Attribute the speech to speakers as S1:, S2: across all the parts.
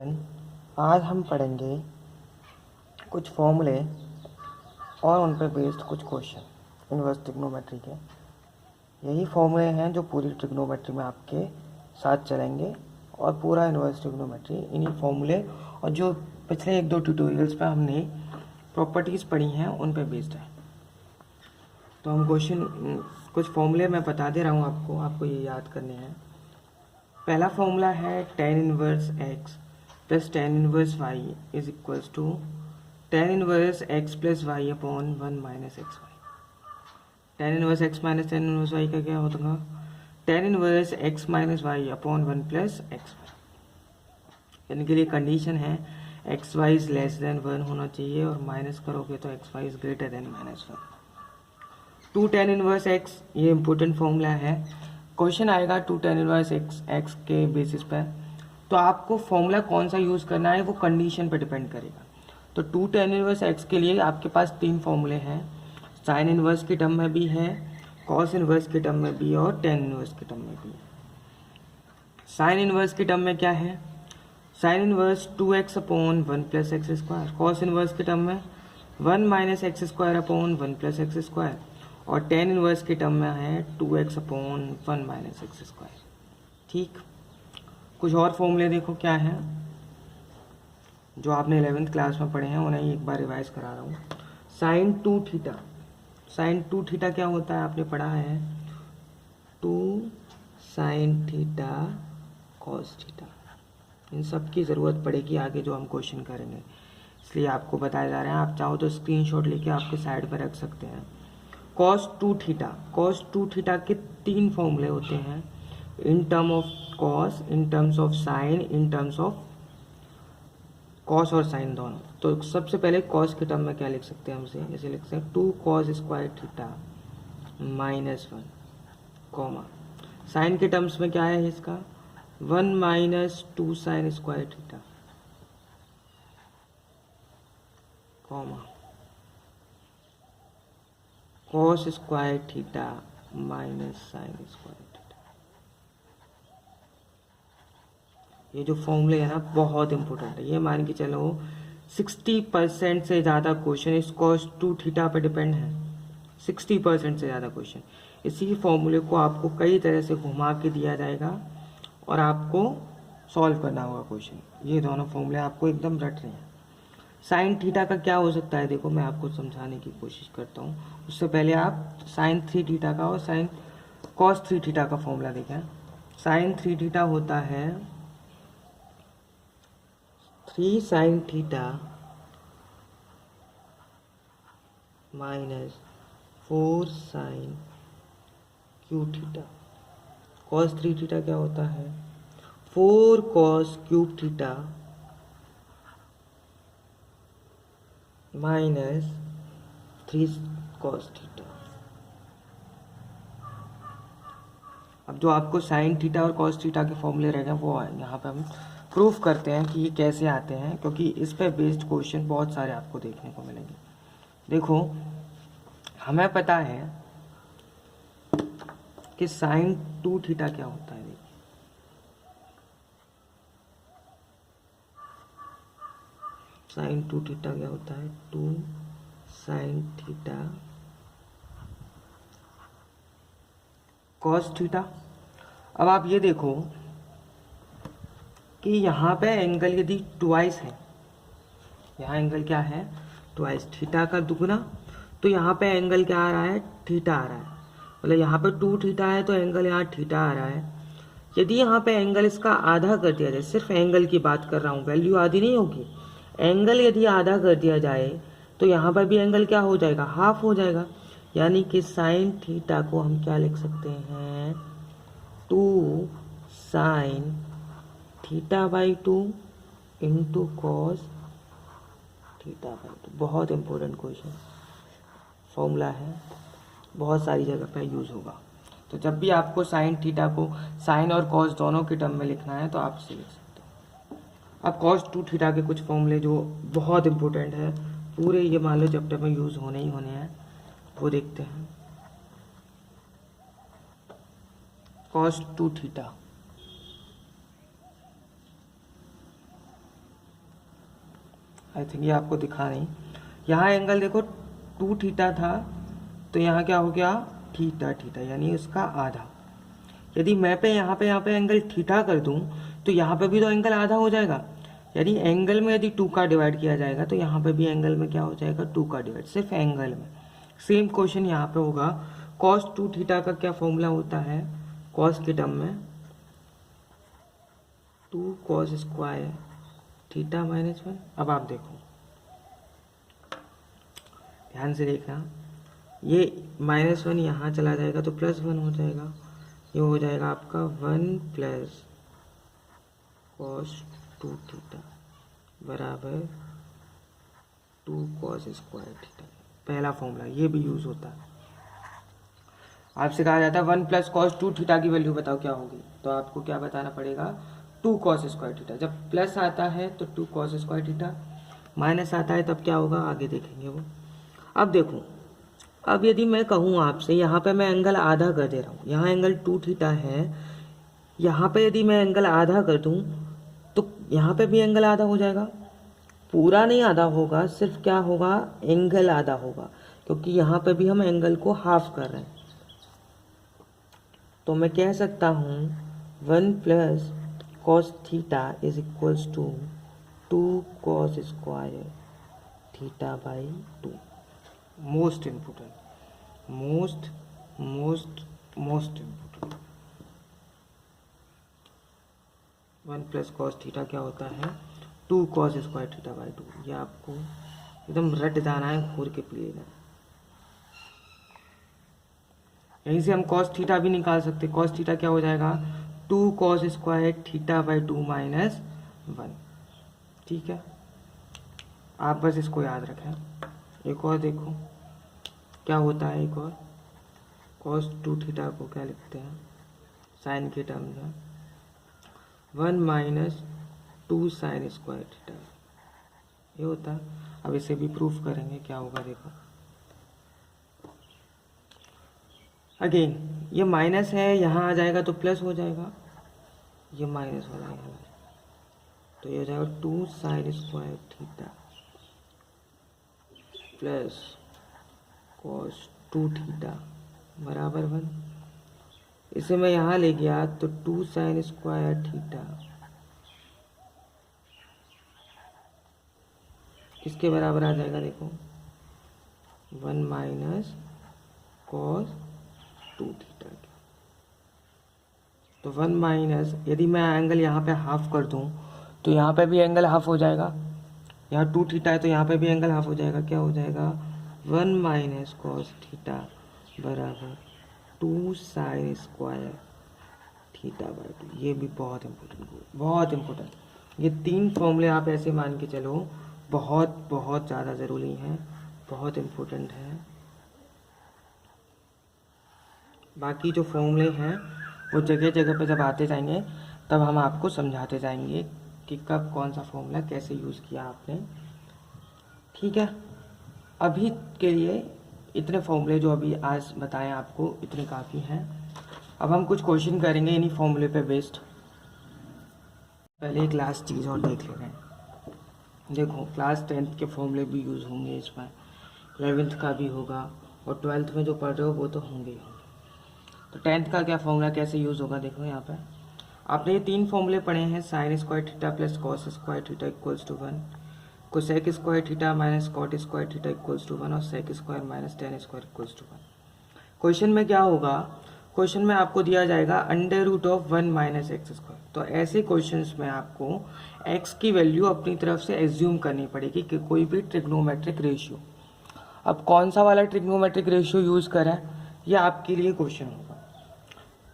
S1: आज हम पढ़ेंगे कुछ फॉर्मूले और उन पर बेस्ड कुछ क्वेश्चन इनवर्स ट्रिग्नोमेट्री के। यही फॉर्मूले हैं जो पूरी ट्रिग्नोमेट्री में आपके साथ चलेंगे और पूरा इनवर्स ट्रिग्नोमेट्री इन्हीं फॉर्मूले और जो पिछले 1-2 ट्यूटोरियल्स पे हमने प्रॉपर्टीज़ पढ़ी हैं उन पर बेस्ड है। तो हम कुछ फॉर्मूले मैं बता दे रहा हूँ आपको ये याद करने हैं। पहला फॉर्मूला है tan inverse x plus tan inverse y is equals to tan inverse x plus Y upon 1 minus X Y. tan inverse x minus tan inverse y का क्या होगा? tan inverse x minus Y upon 1 plus X Y. यानी कि ये condition है X Y is less than 1 होना चाहिए और माइनस करोगे तो X Y is greater than minus 1। 2 tan inverse x ये इम्पोर्टेंट फॉर्मूला है। क्वेश्चन आएगा 2 tan इनवर्स x के बेसिस पर, तो आपको फॉर्मूला कौन सा यूज़ करना है वो कंडीशन पर डिपेंड करेगा। तो 2 tan इनवर्स x के लिए आपके पास 3 फॉर्मूले हैं। साइन इनवर्स की टर्म में भी है, कॉस इनवर्स की टर्म में भी और tan इनवर्स की टर्म में भी है। साइन इनवर्स की टर्म में क्या है? Sine inverse 2x upon 1 plus x square. Cos inverse की टर्म में 1 minus X square upon 1 plus x square. और tan इनवर्स की टर्म में है 2x upon 1 minus X square. ठीक, कुछ और फॉर्मूले देखो क्या है जो आपने 11th क्लास में पढ़े हैं, उन्हें एक बार रिवाइज करा रहा हूँ। साइन 2 थीटा, साइन 2 थीटा क्या होता है आपने पढ़ा है? 2 साइन थीटा कॉस थीटा। इन सब की ज़रूरत पड़ेगी आगे जो हम क्वेश्चन करेंगे, इसलिए आपको बताया जा रहा है। आप चाहो तो स्क्रीनशॉट लेके आपके साइड पर रख सकते हैं। कॉस 2 थीटा, कॉस 2 थीटा के 3 फॉर्मूले होते हैं, in term of cos, in terms of sine, in terms of cos और साइन दोनों। तो सबसे पहले कॉस के टर्म में क्या लिख सकते हैं? हमसे ऐसे लिख सकते हैं 2 cos square theta minus 1 comma. Sine के टर्म्स में क्या है इसका? 1 minus 2 sine square theta comma cos square theta minus sine square theta. ये जो फॉर्मूले है ना बहुत इंपॉर्टेंट है। ये मान के चलो 60% से ज़्यादा क्वेश्चन इस कॉस 2 थीटा पर डिपेंड है। 60% से ज़्यादा क्वेश्चन इसी फॉर्मूले को आपको कई तरह से घुमा के दिया जाएगा और आपको सॉल्व करना होगा क्वेश्चन। ये दोनों फॉर्मूले आपको एकदम रट रहे हैं। साइन थीटा का क्या हो सकता है? देखो मैं आपको समझाने की कोशिश करता हूँ। उससे पहले आप साइन 3 थीटा का और साइन कॉस 3 थीटा का फॉर्मूला देखें। साइन 3 थीटा होता है 3 sine theta minus 4 sine cube theta. Cos 3 theta क्या होता है? 4 cos cube theta minus 3 cos theta. अब जो आपको साइन थीटा और कॉस थीटा के फॉर्मूले रह गए वो यहाँ पे हम प्रूफ करते हैं कि ये कैसे आते हैं, क्योंकि इस पे बेस्ड क्वेश्चन बहुत सारे आपको देखने को मिलेंगे। देखो हमें पता है कि साइन 2 थीटा क्या होता है। साइन 2 थीटा क्या होता है? 2 साइन थीटा कॉस थीटा। अब आप ये देखो कि यहाँ पे एंगल यदि ट्वाइस है, यहाँ एंगल क्या है? ट्वाइस, थीटा का दुगना, तो यहाँ पे एंगल क्या आ रहा है? थीटा आ रहा है। मतलब यहाँ पे 2 थीटा है तो एंगल यहाँ थीटा आ रहा है। यदि यहाँ पे एंगल इसका आधा कर दिया जाए, सिर्फ एंगल की बात कर रहा हूँ, वैल्यू आधी नहीं होगी, एंगल यदि आधा कर दिया जाए तो यहाँ पर भी एंगल क्या हो जाएगा? हाफ हो जाएगा। यानी कि साइन थीटा को हम क्या लिख सकते हैं? 2 sine theta by 2 into cos theta by 2। बहुत इंपॉर्टेंट क्वेश्चन, फॉर्मूला है, बहुत सारी जगह पर यूज़ होगा। तो जब भी आपको साइन थीटा को साइन और कॉस दोनों के टर्म में लिखना है तो आप इसे लिख सकते हो। अब कॉस 2 थीटा के कुछ फॉर्मूले जो बहुत इंपॉर्टेंट है, पूरे ये मान लो चैप्टर में यूज़ होने ही होने हैं, वो देखते हैं। कॉस 2 थीटा, आई थिंक ये आपको दिखा नहीं, यहाँ एंगल देखो 2 थीटा था, तो यहाँ क्या हो गया थीटा थीटा, यानी इसका आधा। यदि मैं यहाँ पे एंगल थीटा कर दूं तो यहाँ पे भी तो एंगल आधा हो जाएगा, यानी एंगल में यदि 2 का डिवाइड किया जाएगा तो यहाँ पे भी एंगल में क्या हो जाएगा 2 का डिवाइड, सिर्फ एंगल में। सेम क्वेश्चन यहाँ पे होगा, cos 2 थीटा का क्या फॉर्मूला होता है cos के टर्म में, 2 cos स्क्वायर थीटा माइनस 1। अब आप देखो, ध्यान से देखना, ये -1 यहाँ चला जाएगा तो +1 हो जाएगा, ये हो जाएगा आपका 1 प्लस cos 2 थीटा बराबर 2 cos स्क्वायर थीटा। पहला फॉर्मूला ये भी यूज़ होता है। आपसे कहा जाता है 1 प्लस cos 2 थीटा की वैल्यू बताओ क्या होगी, तो आपको क्या बताना पड़ेगा 2 cos स्क्वायर थीटा। जब प्लस आता है तो 2 cos स्क्वायर थीटा, माइनस आता है तब क्या होगा आगे देखेंगे वो। अब देखो, अब यदि मैं कहूँ आपसे, यहाँ पे मैं एंगल आधा कर दे रहा हूँ, यहाँ एंगल 2 थीटा है, यहाँ पे यदि मैं एंगल आधा कर दूँ तो यहाँ पे भी एंगल आधा हो जाएगा, पूरा नहीं आधा होगा, सिर्फ क्या होगा एंगल आधा होगा, क्योंकि यहाँ पे भी हम एंगल को हाफ कर रहे हैं। तो मैं कह सकता हूँ 1 plus cos theta is equals to 2 cos square theta by 2। Most important, most important, 1 plus cos theta क्या होता है 2 cos स्क्वायर थीटा बाई 2। ये आपको एकदम रट जाना है, घूर के पी लेना है। यहीं से हम cos थीटा भी निकाल सकते, cos थीटा क्या हो जाएगा 2 cos square theta by 2 minus 1। ठीक है, आप बस इसको याद रखें। एक और देखो क्या होता है, एक और cos 2 थीटा को क्या लिखते हैं साइन के टर्म में 1 माइनस 2 साइन स्क्वायर थीटा, ये होता है। अब इसे भी प्रूफ करेंगे, क्या होगा देखो, अगेन ये माइनस है, यहाँ आ जाएगा तो प्लस हो जाएगा, ये माइनस हो जाएगा तो ये हो जाएगा 2 sine square theta plus cos 2 theta बराबर 1। इसे मैं यहाँ ले गया तो 2 साइन स्क्वायर थीटा किसके बराबर आ जाएगा देखो 1 माइनस cos 2 थीटा। तो 1 माइनस, यदि मैं एंगल यहाँ पे हाफ कर दूँ तो यहाँ पे भी एंगल हाफ हो जाएगा, यहाँ 2 थीटा है तो यहाँ पे भी एंगल हाफ हो जाएगा, क्या हो जाएगा 1 माइनस cos थीटा बराबर 2 साइन स्क्वायर थीटा बाई 2। ये भी बहुत इम्पोर्टेंट, ये 3 फॉर्मूले आप ऐसे मान के चलो, बहुत ज़्यादा ज़रूरी हैं, बहुत इम्पोर्टेंट है। बाकी जो फॉर्मूले हैं वो जगह जगह पे जब आते जाएंगे तब हम आपको समझाते जाएंगे कि कब कौन सा फॉर्मूला कैसे यूज़ किया आपने। ठीक है, अभी के लिए इतने फॉर्मूले जो अभी आज बताएं आपको इतने काफ़ी हैं। अब हम कुछ क्वेश्चन करेंगे इन्हीं फॉर्मूले पे बेस्ड। पहले एक लास्ट चीज़ और देख ले रहे हैं, देखो क्लास 10th के फॉर्मूले भी यूज़ होंगे इसमें, 11th का भी होगा और 12th में जो पढ़ रहे हो वो तो होंगे ही होंगे। तो 10th का क्या फॉर्मूला कैसे यूज़ होगा देखो, यहाँ पे आपने ये 3 फॉर्मूले पढ़े हैं, sine square theta plus cos square theta equals to 1, cosec square theta minus cot square theta equals to 1 और sec square minus tan square equals to 1। Question में क्या होगा, क्वेश्चन में आपको दिया जाएगा under root of 1 minus X square. तो ऐसे क्वेश्चंस में आपको x की वैल्यू अपनी तरफ से एज्यूम करनी पड़ेगी कि कोई भी ट्रिग्नोमेट्रिक रेशियो। अब कौन सा वाला ट्रिग्नोमेट्रिक रेशियो यूज़ करें ये आपके लिए क्वेश्चन होगा।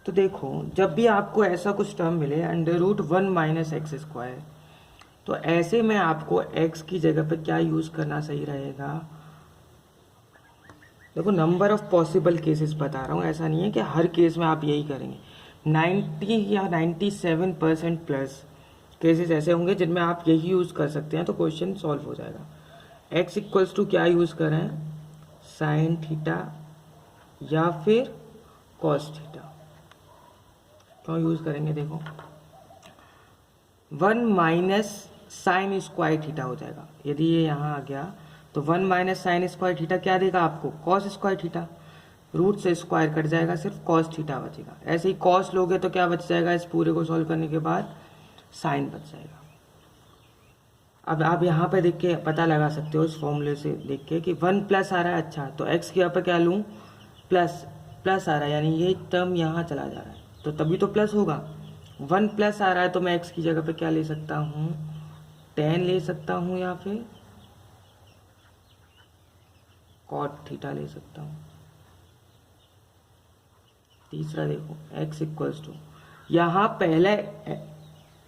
S1: तो देखो, जब भी आपको ऐसा कुछ टर्म मिले under root 1 minus X square, तो ऐसे में आपको x की जगह पे क्या यूज़ करना सही रहेगा। देखो नंबर ऑफ पॉसिबल केसेस बता रहा हूँ, ऐसा नहीं है कि हर केस में आप यही करेंगे। 90 या 97% प्लस केसेस ऐसे होंगे जिनमें आप यही यूज़ कर सकते हैं, तो क्वेश्चन सॉल्व हो जाएगा। x इक्वल्स टू क्या यूज़ करें, साइन थीटा या फिर कॉस थीटा। क्यों यूज़ करेंगे देखो, 1 माइनस साइन स्क्वायर थीटा हो जाएगा। यदि ये यहाँ आ गया तो 1 माइनस साइन स्क्वायर थीटा क्या देगा आपको, कॉस स्क्वायर थीटा। रूट से स्क्वायर कट जाएगा, सिर्फ कॉस थीटा बचेगा। ऐसे ही कॉस लोगे तो क्या बच जाएगा, इस पूरे को सॉल्व करने के बाद साइन बच जाएगा। अब आप यहाँ पे देख के पता लगा सकते हो इस फॉर्मूले से देख के कि 1 प्लस आ रहा है। अच्छा, तो x की यहाँ पे क्या लूँ, प्लस प्लस आ रहा है, यानी ये टर्म यहाँ चला जा रहा है तो तभी तो प्लस होगा। 1 प्लस आ रहा है तो मैं x की जगह पे क्या ले सकता हूँ, 10 ले सकता हूँ या फिर कॉट थीटा ले सकता हूँ। तीसरा देखो x इक्वल्स टू, यहाँ पहले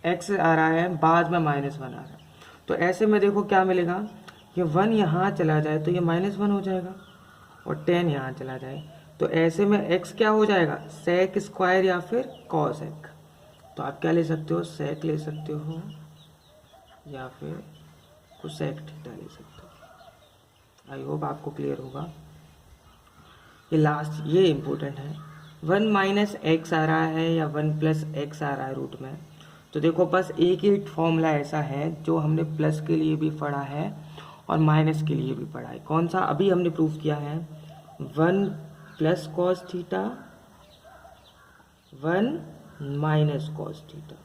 S1: x आ रहा है, बाद में -1 आ रहा है, तो ऐसे में देखो क्या मिलेगा, ये 1 यहाँ चला जाए तो ये -1 हो जाएगा और 10 यहाँ चला जाए तो ऐसे में x क्या हो जाएगा, सेक स्क्वायर या फिर कॉसेक। तो आप क्या ले सकते हो, सेक ले सकते हो या फिर कोसेक थीटा ले सकते हो। आई होप आपको क्लियर होगा। ये लास्ट, ये इम्पोर्टेंट है। 1 माइनस एक्स आ रहा है या 1 प्लस एक्स आ रहा है रूट में, तो देखो बस एक ही फॉर्मूला ऐसा है जो हमने प्लस के लिए भी पढ़ा है और माइनस के लिए भी पढ़ा है। कौन सा, अभी हमने प्रूफ किया है 1 plus cos theta 1 minus cos theta.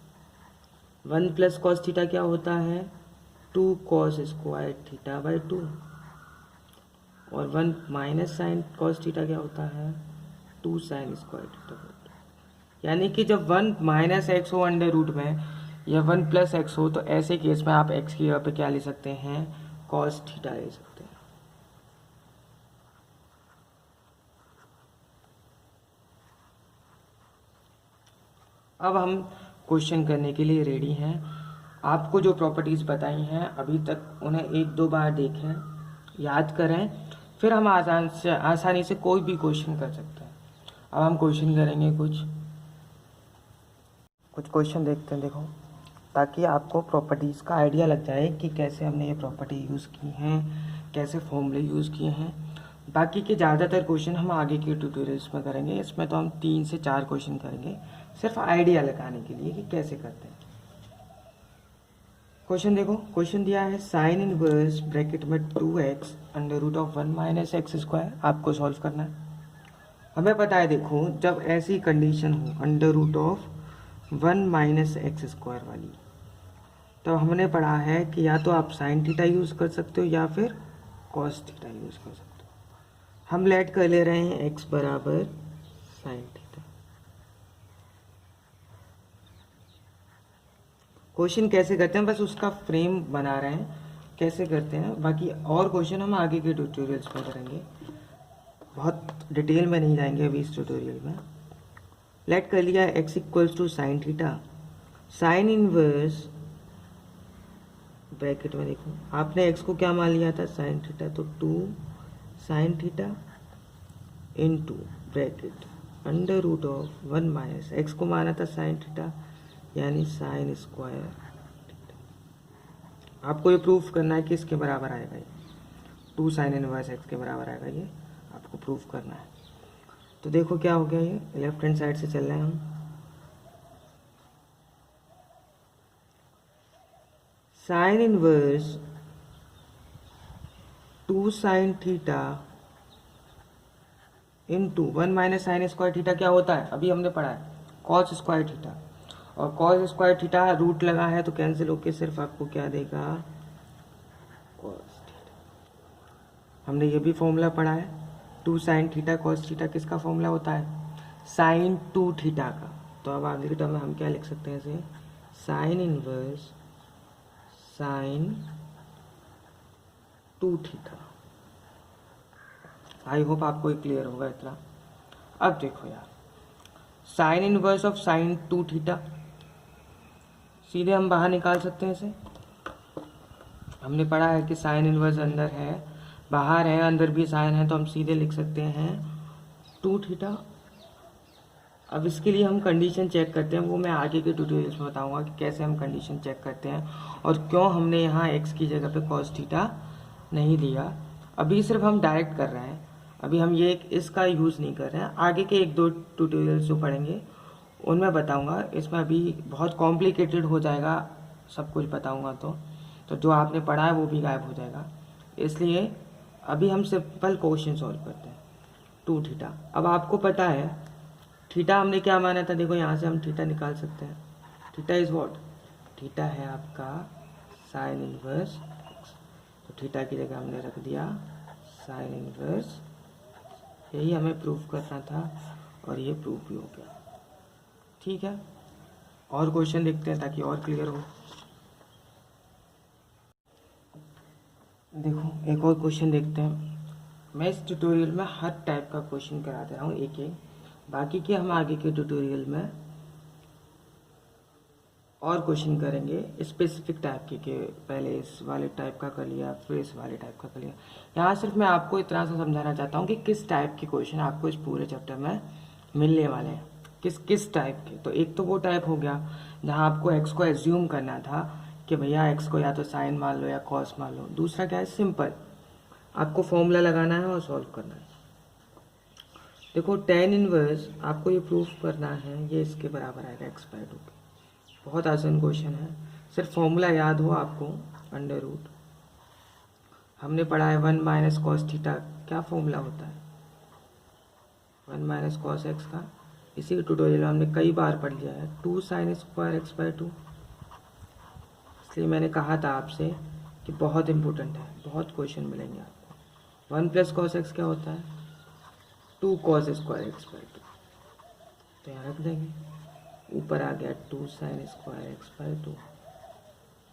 S1: 1 plus cos theta क्या होता है, 2 कॉस स्क्वायर थीटा बाई 2, और 1 माइनस साइन कॉस थीटा क्या होता है, 2 साइन स्क्वायर थीटा बाई 2। यानी कि जब 1 माइनस एक्स हो अंडर रूट में या 1 प्लस एक्स हो तो ऐसे केस में आप एक्स की जगह पे क्या ले सकते हैं, कॉस थीटा ले सकते हैं। अब हम क्वेश्चन करने के लिए रेडी हैं। आपको जो प्रॉपर्टीज़ बताई हैं अभी तक उन्हें 1-2 बार देखें, याद करें, फिर हम आसानी से कोई भी क्वेश्चन कर सकते हैं। अब हम क्वेश्चन करेंगे, कुछ क्वेश्चन देखते हैं, देखो, ताकि आपको प्रॉपर्टीज़ का आइडिया लग जाए कि कैसे हमने ये प्रॉपर्टी यूज़ की हैं, कैसे फॉर्मूले यूज़ किए हैं। बाकी के ज़्यादातर क्वेश्चन हम आगे के ट्यूटोरियल्स में करेंगे। इसमें तो हम 3 से 4 क्वेश्चन करेंगे सिर्फ आइडिया लगाने के लिए कि कैसे करते हैं। क्वेश्चन देखो, क्वेश्चन दिया है साइन इनवर्स ब्रैकेट में 2x under root of 1 minus X square, आपको सॉल्व करना है। हमें पता है, देखो, जब ऐसी कंडीशन हो under root of 1 minus X square वाली, तो हमने पढ़ा है कि या तो आप साइन थीटा यूज़ कर सकते हो या फिर कॉस थीटा यूज़ कर सकते हो। हम लेट कर ले रहे हैं x बराबर साइन थीटा। क्वेश्चन कैसे करते हैं बस उसका फ्रेम बना रहे हैं, कैसे करते हैं। बाकी और क्वेश्चन हम आगे के ट्यूटोरियल्स में करेंगे, बहुत डिटेल में नहीं जाएंगे अभी इस ट्यूटोरियल में। लेट कर लिया x equals to sine theta, sine inverse bracket में, देखो आपने x को क्या मान लिया था, साइन थीटा, तो 2 sine theta into bracket under root of 1 minus X को माना था साइन थीटा, यानी साइन स्क्वायर थीटा। आपको ये प्रूफ करना है कि इसके बराबर आएगा, ये 2 साइन इनवर्स एक्स के बराबर आएगा, ये आपको प्रूफ करना है। तो देखो क्या हो गया, ये लेफ्ट हैंड साइड से चल रहे हैं हम। Sine inverse 2 sine theta into 1 minus sine square theta क्या होता है, अभी हमने पढ़ा है, कॉस स्क्वायर थीटा, और कॉस स्क्वायर थीटा रूट लगा है तो कैंसिल होके सिर्फ आपको क्या देगा, कॉस थीटा। हमने ये भी फॉर्मूला पढ़ा है, 2 साइन थीटा कॉस थीटा किसका फॉर्मूला होता है, साइन 2 थीटा का। तो अब आगे के टर्म में हम क्या लिख सकते हैं इसे, sine inverse sine 2 theta. I hope आपको क्लियर होगा इतना। अब देखो यार, sine inverse of sine 2 theta सीधे हम बाहर निकाल सकते हैं इसे। हमने पढ़ा है कि साइन इनवर्स अंदर है, बाहर है, अंदर भी साइन है, तो हम सीधे लिख सकते हैं 2 थीटा। अब इसके लिए हम कंडीशन चेक करते हैं, वो मैं आगे के ट्यूटोरियल्स में बताऊंगा कि कैसे हम कंडीशन चेक करते हैं और क्यों हमने यहाँ x की जगह पे cos थीटा नहीं लिया। अभी सिर्फ हम डायरेक्ट कर रहे हैं, अभी हम ये इसका यूज़ नहीं कर रहे हैं। आगे के 1-2 ट्यूटोरियल्स जो पढ़ेंगे उनमें बताऊंगा। इसमें अभी बहुत कॉम्प्लिकेटेड हो जाएगा, सब कुछ बताऊंगा तो तो जो आपने पढ़ा है वो भी गायब हो जाएगा। इसलिए अभी हम सिंपल क्वेश्चन सॉल्व करते हैं। 2 थीटा, अब आपको पता है थीटा हमने क्या माना था, देखो यहाँ से हम थीटा निकाल सकते हैं। थीटा इज व्हाट, थीटा है आपका साइन इनवर्स एक्स, तो थीटा की जगह हमने रख दिया साइन इनवर्स, यही हमें प्रूव करना था और ये प्रूफ भी हो गया। ठीक है, और क्वेश्चन देखते हैं ताकि और क्लियर हो। देखो एक और क्वेश्चन देखते हैं। मैं इस ट्यूटोरियल में हर टाइप का क्वेश्चन करा दे रहा हूँ एक एक, बाकी के हम आगे के ट्यूटोरियल में और क्वेश्चन करेंगे स्पेसिफिक टाइप के पहले इस वाले टाइप का कर लिया फिर इस वाले टाइप का कर लिया। यहाँ सिर्फ मैं आपको इतना सा समझाना चाहता हूँ कि किस टाइप के क्वेश्चन आपको इस पूरे चैप्टर में मिलने वाले हैं, किस किस टाइप के। तो एक तो वो टाइप हो गया जहाँ आपको एक्स को एज्यूम करना था कि भैया एक्स को या तो साइन मान लो या कॉस मान लो। दूसरा क्या है, सिंपल आपको फॉर्मूला लगाना है और सॉल्व करना है। देखो टेन इनवर्स आपको ये प्रूफ करना है, ये इसके बराबर आएगा एक्स बाय 2 के। बहुत आसान क्वेश्चन है, सिर्फ फॉर्मूला याद हो आपको, अंडर रूट हमने पढ़ा है 1 माइनस कॉस थीटा, क्या फॉर्मूला होता है 1 माइनस कॉस एक्स का। इसी ट्यूटोरियल में हमने कई बार पढ़ लिया है 2 साइन स्क्वायर एक्स बाय 2। इसलिए मैंने कहा था आपसे कि बहुत इंपॉर्टेंट है, बहुत क्वेश्चन मिलेंगे आपको। 1 प्लस कॉस एक्स क्या होता है 2 कॉस स्क्वायर एक्स बाय 2, तो यहाँ रख देंगे। ऊपर आ गया 2 साइन स्क्वायर एक्स बाय 2,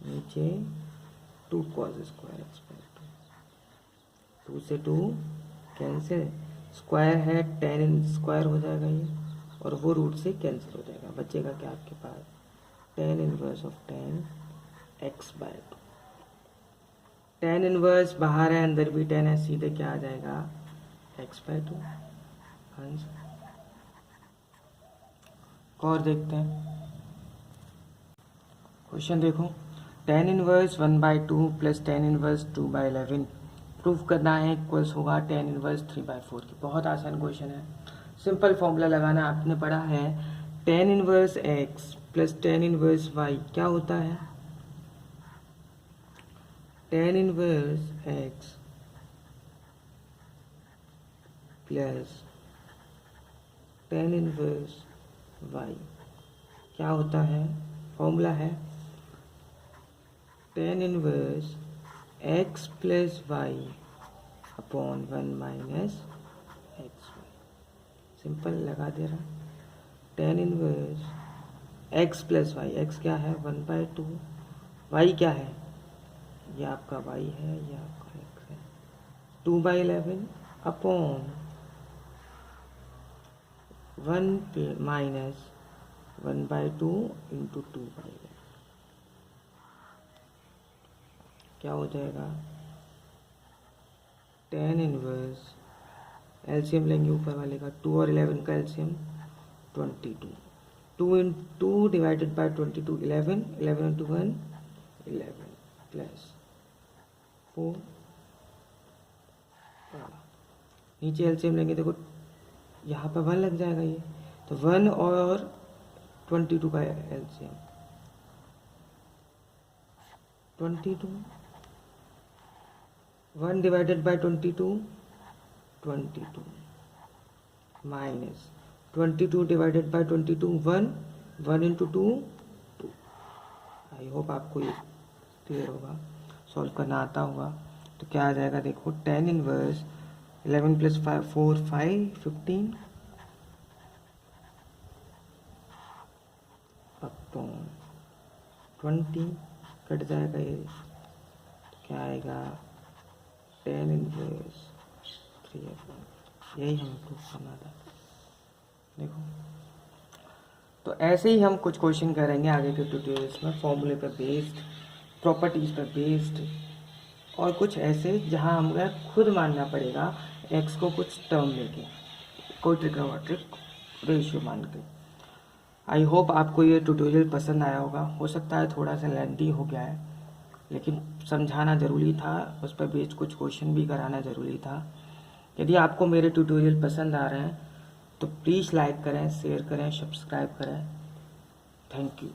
S1: नीचे 2 कॉस स्क्वायर एक्स बाय 2, 2 से 2 कैंसिल, स्क्वायर है 10 स्क्वायर हो जाएगा ये, और वो रूट से कैंसिल हो जाएगा, बचेगा क्या आपके पास 10 inverse of 10 X by 2। 10 inverse बाहर है अंदर भी 10 है, सीधे क्या आ जाएगा एक्स बाय 2 आंसर। और देखते हैं क्वेश्चन, देखो tan inverse 1/2 plus tan inverse 2/11 proof करना है इक्वल्स होगा टेन इनवर्स 3/4 की। बहुत आसान क्वेश्चन है, सिंपल फॉर्मूला लगाना। आपने पढ़ा है tan inverse X plus tan inverse Y क्या होता है, tan inverse X plus tan inverse Y क्या होता है, फॉर्मूला है tan inverse X plus Y upon 1 minus X Y. Simple लगा दे रहा, tan inverse X plus Y, X क्या है 1/2, वाई क्या है ये आपका वाई है, ये आपका एक्स है, 2/11 अपॉन 1 माइनस 1/2 इंटू 2/11 क्या हो जाएगा, टेन इनवर्स एलसीएम लेंगे ऊपर वाले का, 2 और 11 का LCM 22, 2 divided by 22 11, 11 into 1 11 plus 4, नीचे एलसीएम लेंगे देखो यहाँ पर 1 लग जाएगा ये, तो 1 और 22 का LCM 22, 1 divided by 22 22 minus 22 divided by 22 1, 1 into 2 2। I hope आपको ये क्लियर होगा, सॉल्व करना आता होगा। तो क्या आ जाएगा देखो tan inverse 11 plus 4 5 15 upon 20 cut जाएगा ये, तो क्या आएगा टेन इनवर्स 3/4। यही हमें प्रूफ करना था। देखो तो ऐसे ही हम कुछ क्वेश्चन करेंगे आगे के ट्यूटोरियल्स में, फॉर्मूले पर बेस्ड, प्रॉपर्टीज पर बेस्ड, और कुछ ऐसे जहां हमें खुद मानना पड़ेगा एक्स को कुछ टर्म लेके, कोई ट्रिग्नोमेट्रिक रेशियो मान के। आई होप आपको ये ट्यूटोरियल पसंद आया होगा, हो सकता है थोड़ा सा लेंथी हो गया है, लेकिन समझाना ज़रूरी था, उस पर बेस्ड कुछ क्वेश्चन भी कराना ज़रूरी था। यदि आपको मेरे ट्यूटोरियल पसंद आ रहे हैं तो प्लीज़ लाइक करें, शेयर करें, सब्सक्राइब करें। Thank you.